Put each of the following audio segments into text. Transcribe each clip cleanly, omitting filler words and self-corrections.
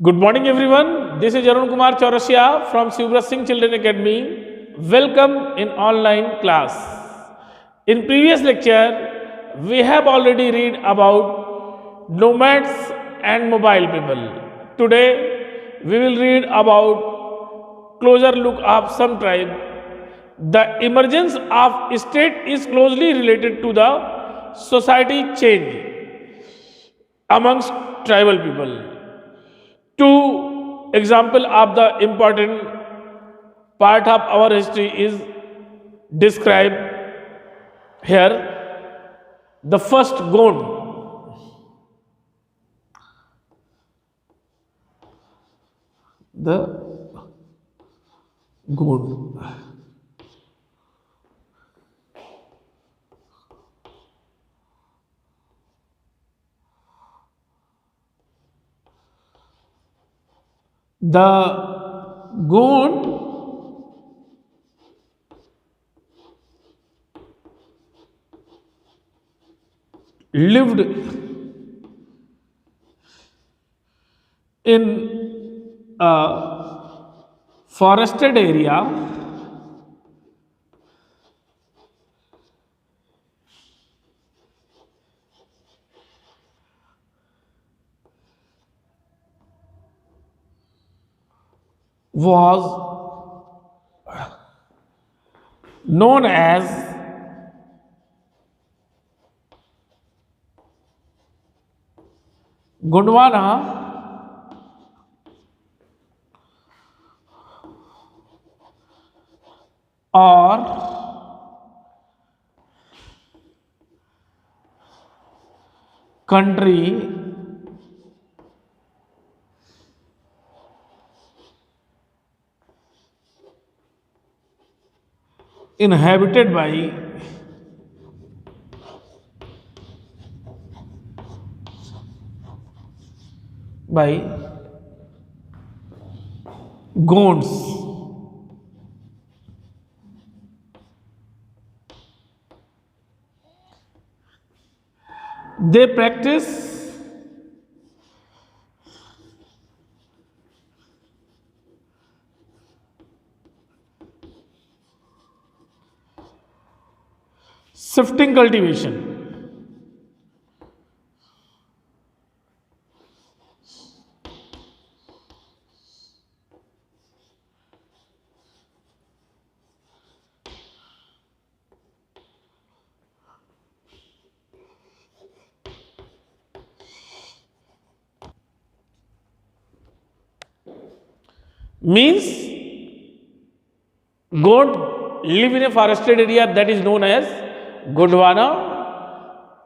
Good morning, everyone. This is Arun Kumar Chaurasia from Shivra Singh Children Academy. Welcome in online class. In previous lecture, we have already read about nomads and mobile people. Today, we will read about closer look of some tribe. The emergence of state is closely related to the society change amongst tribal people. Two example of the important part of our history is described here. The first Gond, the Gond. The Gond lived in a forested area was known as Gondwana or country inhabited by Gonds. They practice shifting cultivation. Means goat live in a forested area that is known as Gondwana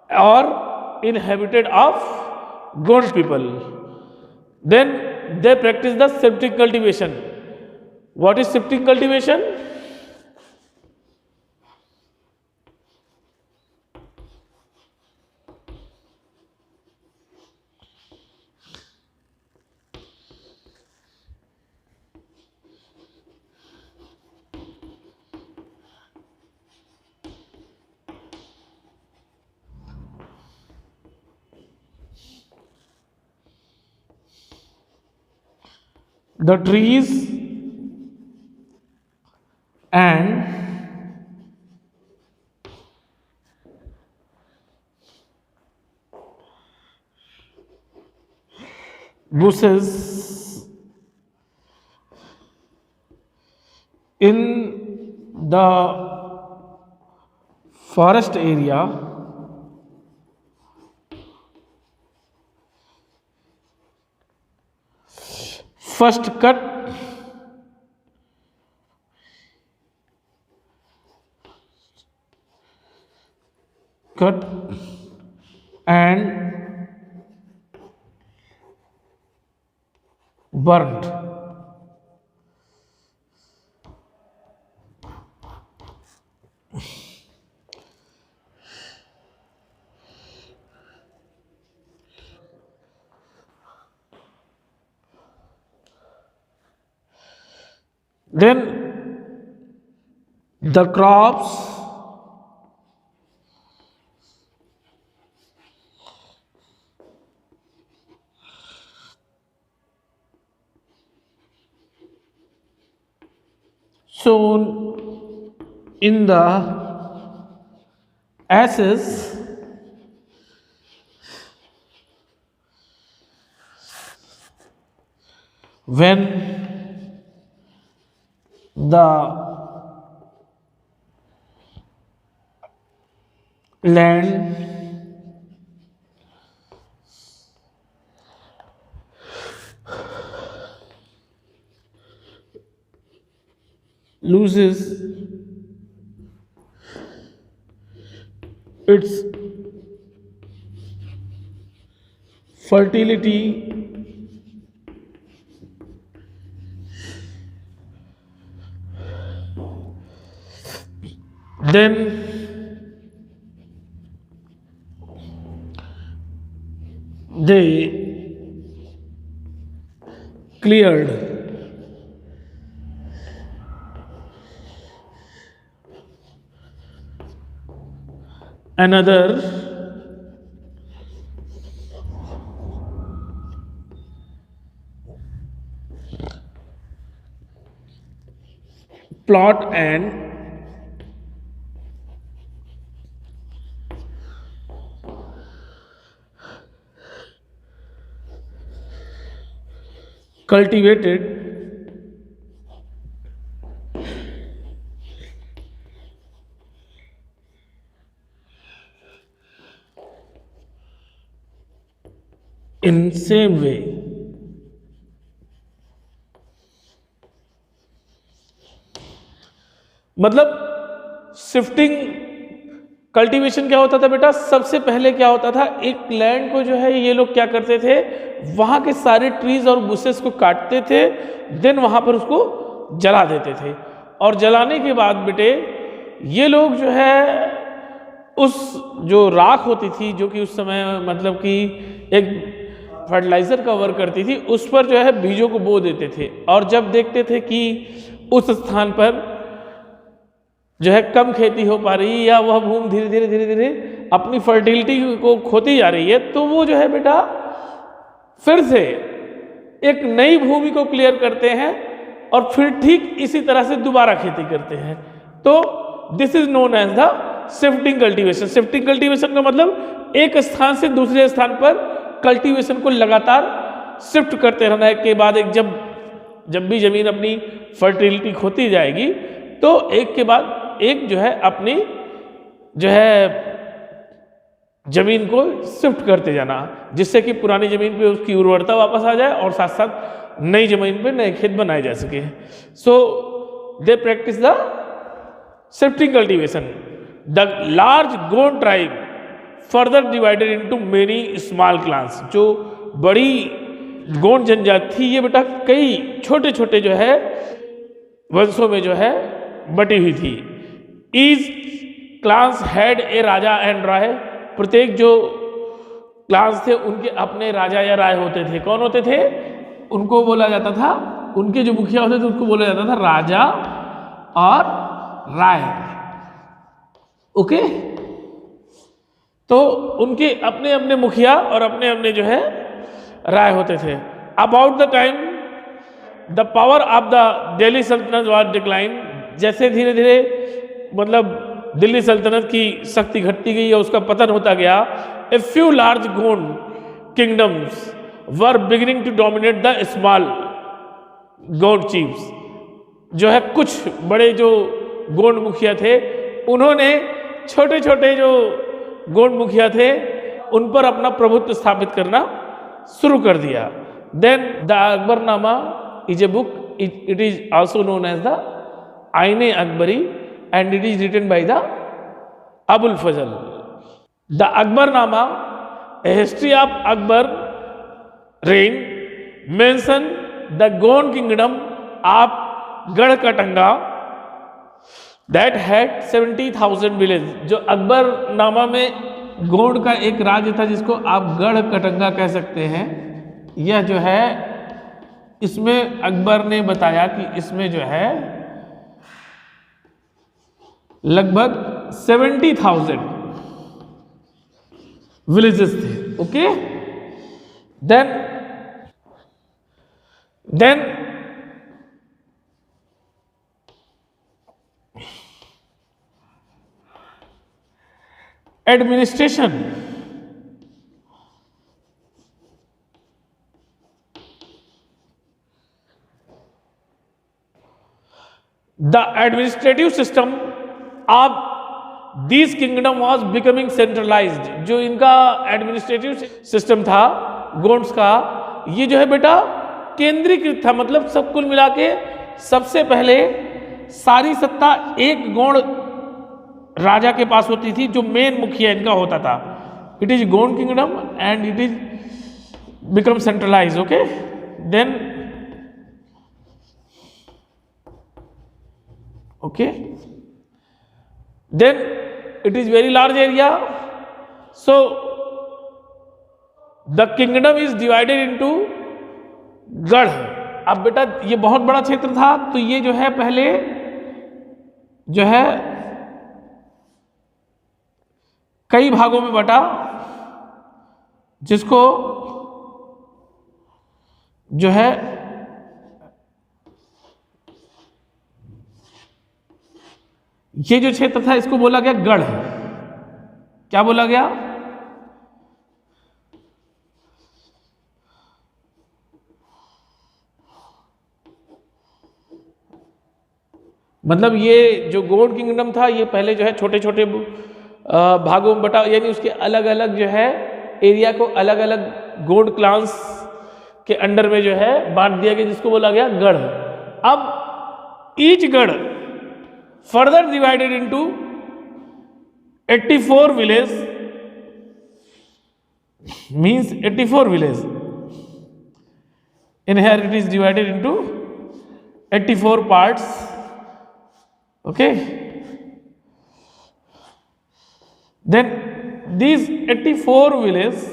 or inhabited of Gond people. Then they practice the septic cultivation. What is septic cultivation? The trees and bushes in the forest area first cut and burned. Then the crops sown in the ashes when the land loses its fertility, then they cleared another plot and cultivated in same way. मतलब shifting cultivation क्या होता था बेटा, सबसे पहले क्या होता था, एक लैंड को जो है ये लोग क्या करते थे, वहां के सारे ट्रीज और बुशेस को काटते थे, देन वहां पर उसको जला देते थे, और जलाने के बाद बेटे ये लोग जो है उस जो राख होती थी, जो कि उस समय मतलब कि एक फर्टिलाइजर का वर्क करती थी, उस पर जो है बीजों को बो देते थे, और जब देखते थे कि उस स्थान पर जो है कम खेती हो पा रही है या वह भूमि धीरे धीरे धीरे धीरे अपनी फर्टिलिटी को खोती जा रही है, तो वो जो है बेटा फिर से एक नई भूमि को क्लियर करते हैं और फिर ठीक इसी तरह से दोबारा खेती करते हैं। तो this is known as the shifting cultivation. Shifting cultivation का मतलब एक स्थान से दूसरे स्थान पर कल्टीवेशन को लगातार शिफ्ट करते रहना, एक के बाद एक। जब भी जमीन अपनी फर्टिलिटी खोती जाएगी तो एक के बाद एक जो है अपनी जो है जमीन को शिफ्ट करते जाना, जिससे कि पुरानी जमीन पे उसकी उर्वरता वापस आ जाए और साथ साथ नई जमीन पे नए खेत बनाए जा सके। So they practice the shifting cultivation. The large Gond tribe further divided into many small clans. जो बड़ी गोंड जनजाति थी, ये बेटा कई छोटे छोटे जो है वंशों में जो है बटी हुई थी। Each clans had a raja and Rai. प्रत्येक जो क्लान्स थे उनके अपने राजा या राय होते थे। कौन होते थे? उनको बोला जाता था, उनके जो मुखिया होते थे उनको बोला जाता था राजा और राय। ओके, तो उनके अपने अपने मुखिया और अपने अपने जो है राय होते थे। About the time the power of the Delhi सल्तनत वाज डिक्लाइन। जैसे धीरे धीरे मतलब दिल्ली सल्तनत की शक्ति घटती गई और उसका पतन होता गया, a few large Gond kingdoms were beginning to dominate the small Gond chiefs. जो है कुछ बड़े जो गोंड मुखिया थे उन्होंने छोटे छोटे जो गोंड मुखिया थे उन पर अपना प्रभुत्व स्थापित करना शुरू कर दिया। Then the Akbarnama is a book, it is also known as the Ain-i Akbari and it is written by the Abul Fazl. The Akbarnama, a history of Akbar reign, mention the Gond kingdom of Gadkatanga that had 70,000 villages. जो अकबरनामा में गोंड का एक राज्य था जिसको आप गढ़कटंगा कह सकते हैं, यह जो है इसमें अकबर ने बताया कि इसमें जो है लगभग 70,000 विलेजेस थे। Okay, then administration the administrative system of these kingdom was becoming centralized। जो इनका एडमिनिस्ट्रेटिव सिस्टम था गोंड्स का, ये जो है बेटा केंद्रीकृत था। मतलब सब कुल मिला के सबसे पहले सारी सत्ता एक गोंड राजा के पास होती थी, जो मेन मुखिया इनका होता था। It is Gond kingdom and it is become centralise. Okay, then okay, then it is very large area, so the kingdom is divided into गढ़। अब बेटा ये बहुत बड़ा क्षेत्र था, तो ये जो है पहले जो है कई भागों में बटा, जिसको जो है ये जो क्षेत्र था इसको बोला गया गढ़। क्या बोला गया? मतलब ये जो गोंड किंगडम था ये पहले जो है छोटे छोटे भागों में बटा, यानी उसके अलग अलग जो है एरिया को अलग अलग गोंड क्लान्स के अंडर में जो है बांट दिया गया, जिसको बोला गया गढ़। अब ईच गढ़ further divided into 84 villages, means 84 villages. In here it is divided into 84 parts. Okay, then these 84 villages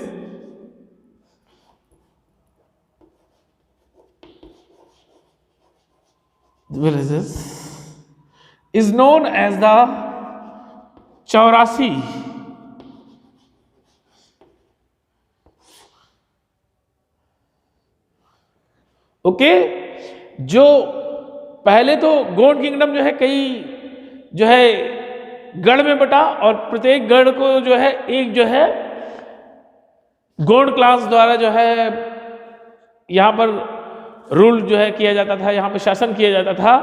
is known as the 84। Okay, जो पहले तो गोंड किंगडम जो है कई जो है गढ़ में बटा, और प्रत्येक गढ़ को जो है एक जो है गोंड क्लास द्वारा जो है यहां पर रूल जो है किया जाता था, यहां पर शासन किया जाता था।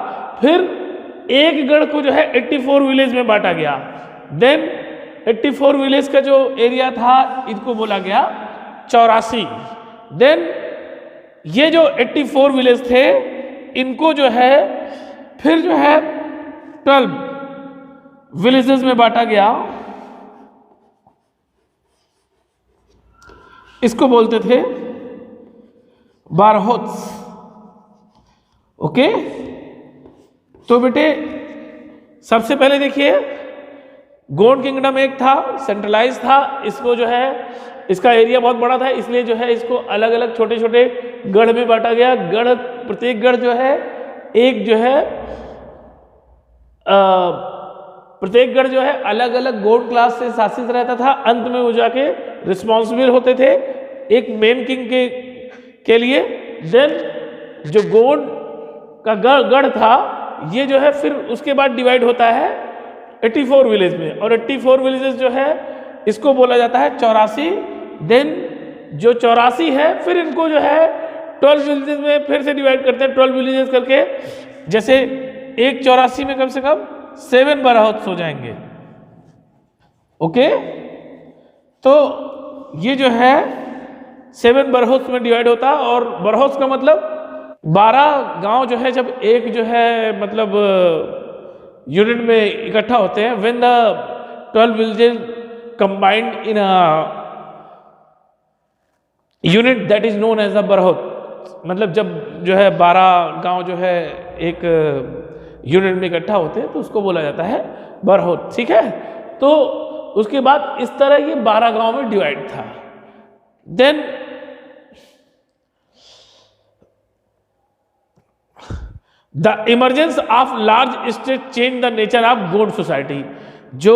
फिर एक गढ़ को जो है 84 विलेज में बांटा गया। देन 84 विलेज का जो एरिया था इनको बोला गया 84। देन ये जो 84 विलेज थे इनको जो है फिर जो है 12 विलेजेस में बांटा गया। इसको बोलते थे बारहोत्स। ओके, तो बेटे सबसे पहले देखिए गोंड किंगडम एक था, सेंट्रलाइज था, इसको जो है इसका एरिया बहुत बड़ा था, इसलिए जो है इसको अलग अलग छोटे छोटे गढ़ में बांटा गया। गढ़, प्रत्येक गढ़ जो है एक जो है प्रत्येक गढ़ जो है अलग अलग गोंड क्लास से शासित रहता था। अंत में वो जाके रिस्पॉन्सिबल होते थे एक मेन किंग के लिए। देन जो गोंड का गढ़ था ये जो है फिर उसके बाद डिवाइड होता है 84 विलेज में, और 84 विलेजेस जो है इसको बोला जाता है 84। देन जो 84 है फिर इनको जो है 12 विलेजेस में फिर से डिवाइड करते हैं, 12 विलेजेस करके। जैसे एक 84 में कम से कम 7 बारहोत्स हो जाएंगे। ओके, तो ये जो है 7 बारहोत्स में डिवाइड होता है। और बारहोत्स का मतलब 12 गांव जो है जब एक जो है मतलब यूनिट में इकट्ठा होते हैं, when the 12 villages combined in a unit that is known as a barhot. मतलब जब जो है 12 गांव जो है एक यूनिट में इकट्ठा होते हैं तो उसको बोला जाता है बारहोत। ठीक है, तो उसके बाद इस तरह ये 12 गांव में डिवाइड था। Then the emergence of large state change the nature of Gond society. जो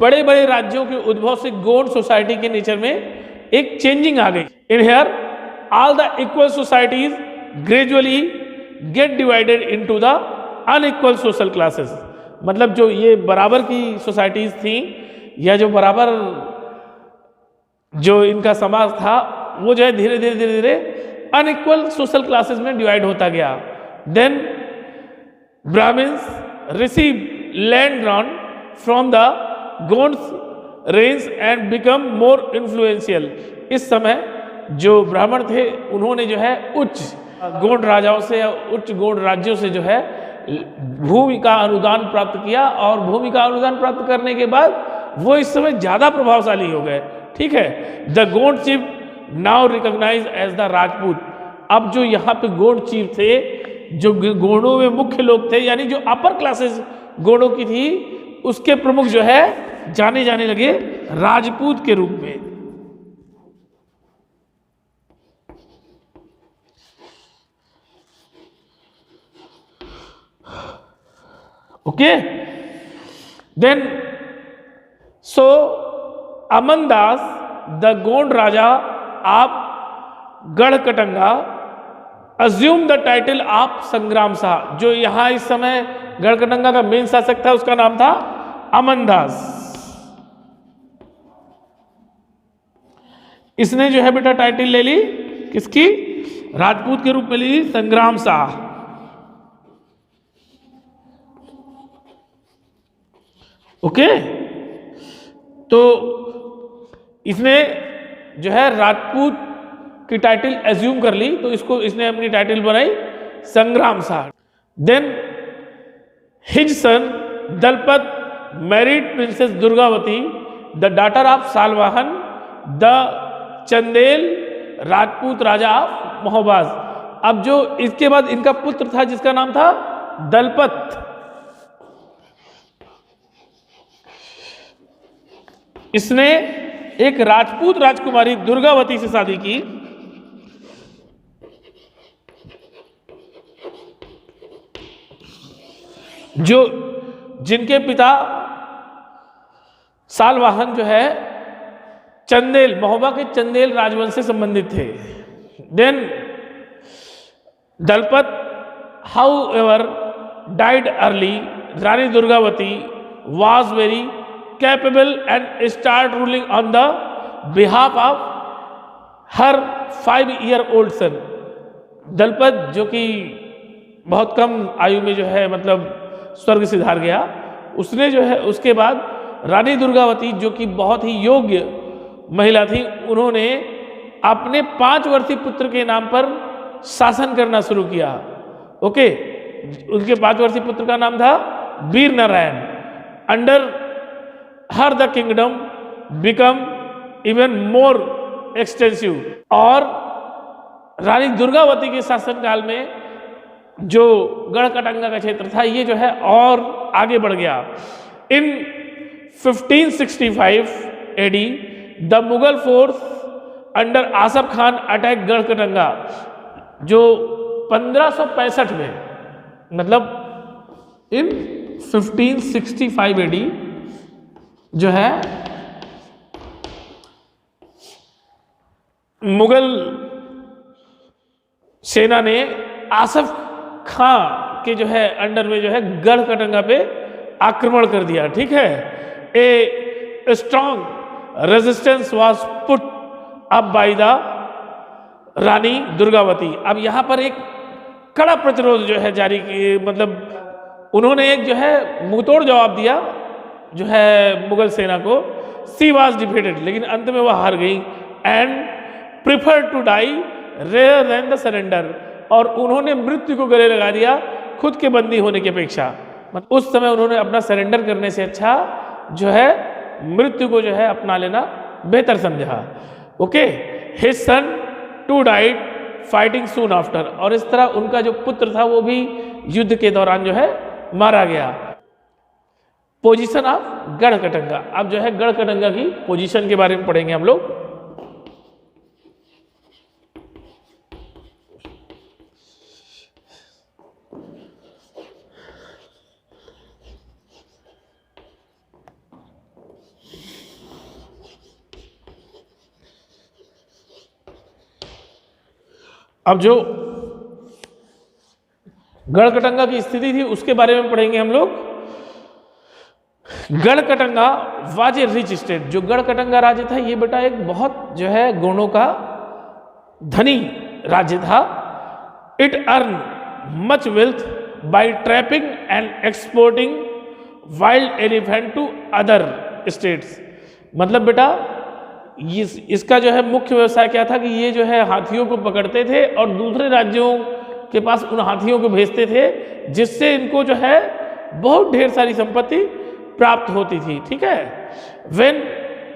बड़े बड़े राज्यों के उद्भव से गोंड सोसाइटी के नेचर में एक चेंजिंग आ गई। In here all the equal societies gradually gate divided into the unequal social classes. मतलब जो ये बराबर की सोसाइटीज थी या जो बराबर जो इनका समाज था वो जो है धीरे धीरे धीरे धीरे अनइक्वल सोशल क्लासेस में डिवाइड होता गया। Then Brahmans receive land grants from the Gonds range and become more influential. इस समय जो ब्राह्मण थे उन्होंने जो है उच्च गोंड राजाओं से या उच्च गोंड राज्यों से जो है भूमि का अनुदान प्राप्त किया और भूमि का अनुदान प्राप्त करने के बाद वो इस समय ज्यादा प्रभावशाली हो गए। ठीक है, the Gond chief now recognise as the Rajput. अब जो यहाँ पे गोंड चीफ थे, जो गोंडों में मुख्य लोग थे, यानी जो अपर क्लासेस गोंडों की थी, उसके प्रमुख जो है जाने जाने लगे राजपूत के रूप में। Okay, then so Amandas the Gond raja of Garhakatanga assume the title of Sangram Shah. जो यहां इस समय गढ़कटंगा का मेन शासक था उसका नाम था अमनदास। इसने जो है बेटा टाइटल ले ली किसकी? राजपूत के रूप में ली संग्राम शाह। ओके, तो इसने जो है राजपूत की टाइटल एज्यूम कर ली, तो इसने अपनी टाइटल बनाई Sangram Shah. Then his son Dalpat married princess Durgavati the daughter of Salivahan the Chandel Rajput raja of Mahoba's. अब जो इसके बाद इनका पुत्र था जिसका नाम था दलपत, इसने एक राजपूत राजकुमारी दुर्गावती से शादी की। जो जिनके पिता सालवाहन जो है चंदेल, महोबा के चंदेल राजवंश से संबंधित थे। Then Dalpat however died early. Rani Durgavati was very capable and start ruling on the behalf of her 5-year old son. Dalpat जो कि बहुत कम आयु में जो है मतलब स्वर्ग सिधार गया, उसने जो है उसके बाद रानी दुर्गावती जो कि बहुत ही योग्य महिला थी, उन्होंने अपने 5 वर्षीय पुत्र के नाम पर शासन करना शुरू किया। ओके, उनके 5 वर्षीय पुत्र का नाम था Vir Narayan. Under her the kingdom become even more extensive. और रानी दुर्गावती के शासनकाल में जो गढ़कटंगा का क्षेत्र था ये जो है और आगे बढ़ गया। In 1565 AD the Mughal force under Asaf Khan attack Garhakatanga. जो 1565 में मतलब इन 1565 AD जो है मुगल सेना ने आसफ खां के जो है अंडर में जो है गढ़कटंगा पे आक्रमण कर दिया। ठीक है, a strong resistance was put up by the rani Durgavati. अब यहां पर एक कड़ा प्रतिरोध जो है जारी की, मतलब उन्होंने एक जो है मुंहतोड़ जवाब दिया जो है मुगल सेना को। सी वाज डिफीटेड, लेकिन अंत में वह हार गई। एंड प्रिफर टू डाई रेयर देन द सरेंडर। और उन्होंने मृत्यु को गले लगा दिया खुद के बंदी होने की अपेक्षा। मतलब उस समय उन्होंने अपना सरेंडर करने से अच्छा जो है मृत्यु को जो है अपना लेना बेहतर समझा। Okay, his son too died fighting soon after. और इस तरह उनका जो पुत्र था वो भी युद्ध के दौरान जो है मारा गया। Position of Garhakatanga. अब जो है गढ़कटंगा की पोजीशन के बारे में पढ़ेंगे हम लोग। अब जो गढ़कटंगा की स्थिति थी उसके बारे में पढ़ेंगे हम लोग। गढ़कटंगा वाज ए रिच स्टेट। जो गढ़कटंगा राज्य था ये बेटा एक बहुत जो है गुणों का धनी राज्य था। It earn much wealth by trapping and exporting wild elephant to other states. मतलब बेटा इसका जो है मुख्य व्यवसाय क्या था कि ये जो है हाथियों को पकड़ते थे और दूसरे राज्यों के पास उन हाथियों को भेजते थे, जिससे इनको जो है बहुत ढेर सारी संपत्ति प्राप्त होती थी। ठीक है। When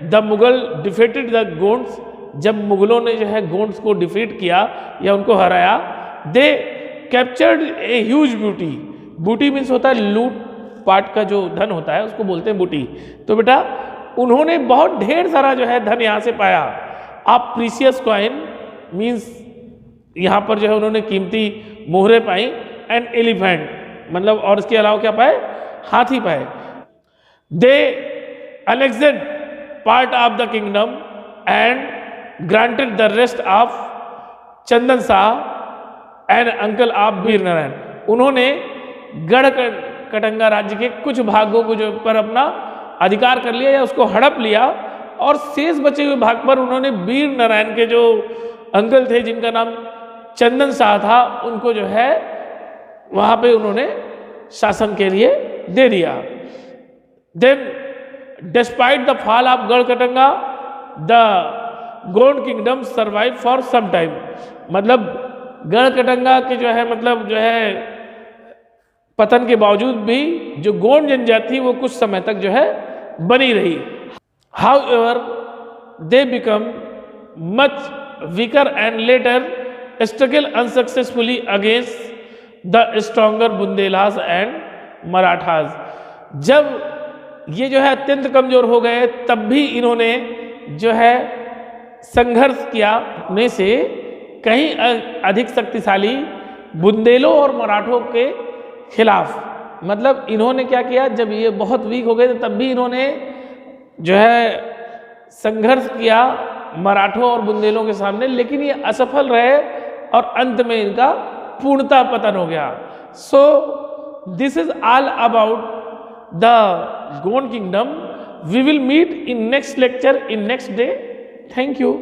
the Mughal defeated the Gonds, जब मुगलों ने जो है गोंड्स को डिफीट किया या उनको हराया, दे कैप्चर्ड ए ह्यूज बूटी। बूटी मीन्स होता है लूट पाट का जो धन होता है उसको बोलते हैं बूटी। तो बेटा उन्होंने बहुत ढेर सारा जो है धन यहाँ से पाया। आप प्रीसियस कॉइन मीन्स यहाँ पर जो है उन्होंने कीमती मोहरे पाई, एंड एलिफेंट मतलब और इसके अलावा क्या पाए, हाथी पाए। They annexed part of the kingdom and granted the rest of Chandan Shah and uncle of Vir Narayan. उन्होंने गढ़कटंगा राज्य के कुछ भागों को जो पर अपना अधिकार कर लिया या उसको हड़प लिया, और शेष बचे हुए भाग पर उन्होंने वीर नारायण के जो अंकल थे जिनका नाम चंदन शाह था उनको जो है वहां पे उन्होंने शासन के लिए दे दिया। Then despite the fall of Garhakatanga the Gond kingdom survive for some time. मतलब गढ़कटंगा के जो है मतलब जो है पतन के बावजूद भी जो गोंड जनजाति थी वो कुछ समय तक जो है बनी रही। How ever they become much weaker and later struggle unsuccessfully against the stronger Bundelas and Marathas. जब ये जो है अत्यंत कमजोर हो गए तब भी इन्होंने जो है संघर्ष किया अपने से कहीं अधिक शक्तिशाली बुंदेलों और मराठों के खिलाफ। मतलब इन्होंने क्या किया, जब ये बहुत वीक हो गए तब भी इन्होंने जो है संघर्ष किया मराठों और बुंदेलों के सामने, लेकिन ये असफल रहे और अंत में इनका पूर्णतः पतन हो गया। So this is all about the Gond kingdom. We will meet in next lecture in next day. Thank you.